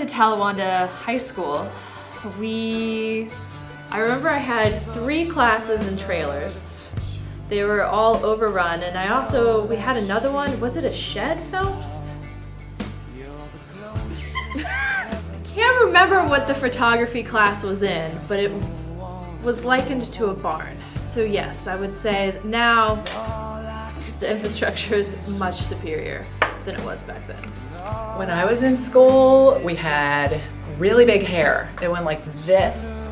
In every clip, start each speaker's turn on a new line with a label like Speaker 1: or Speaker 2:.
Speaker 1: to Talawanda High School, I remember I had 3 classes in trailers. They were all overrun, and we had another one. Was it a shed, Phelps? I can't remember what the photography class was in, but it was likened to a barn. So yes, I would say now the infrastructure is much superior than it was back then.
Speaker 2: When I was in school, we had really big hair. It went like this,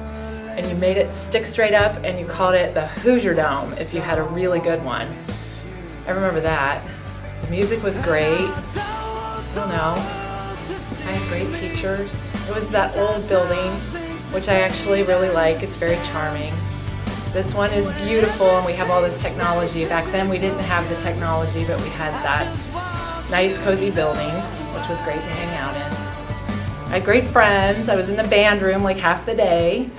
Speaker 2: and you made it stick straight up, and you called it the Hoosier Dome if you had a really good one. I remember that. The music was great. I don't know. I had great teachers. It was that old building, which I actually really like. It's very charming. This one is beautiful, and we have all this technology. Back then we didn't have the technology, but we had that nice cozy building, which was great to hang out in. I had great friends. I was in the band room like half the day,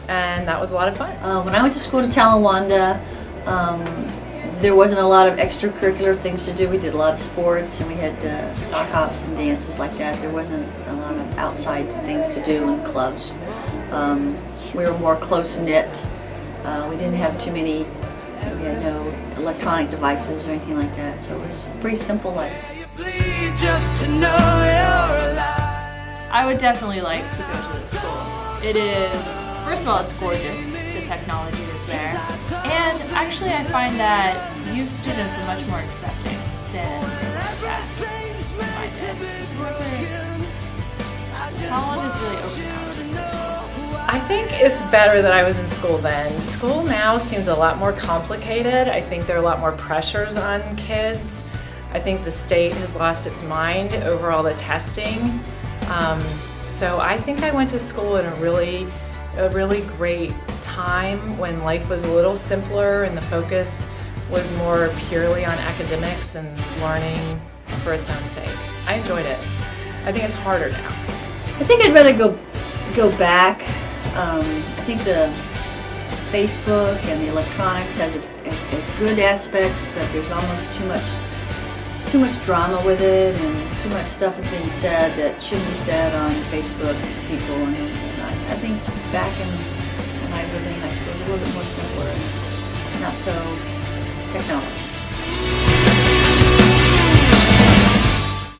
Speaker 2: and that was a lot of fun.
Speaker 3: When I went to school to Talawanda, there wasn't a lot of extracurricular things to do. We did a lot of sports, and we had sock hops and dances like that. There wasn't a lot of outside things to do in clubs. We were more close-knit. We didn't have too many, we had no electronic devices or anything like that, so it was a pretty simple life.
Speaker 1: I would definitely like to go to this school. It is, first of all, it's gorgeous. The technology is there. And actually I find that youth students are much more accepting than they were back in my day. Talawanda is really open now, which is pretty cool.
Speaker 2: I think it's better that I was in school then. School now seems a lot more complicated. I think there are a lot more pressures on kids. I think the state has lost its mind over all the testing. So I think I went to school in a really great time when life was a little simpler and the focus was more purely on academics and learning for its own sake. I enjoyed it. I think it's harder now.
Speaker 3: I think I'd rather go back. I think the Facebook and the electronics has good aspects, but there's almost too much drama with it, and too much stuff is being said that shouldn't be said on Facebook to people. And I think back when I was in high school, it was a little bit more simpler and not so technology.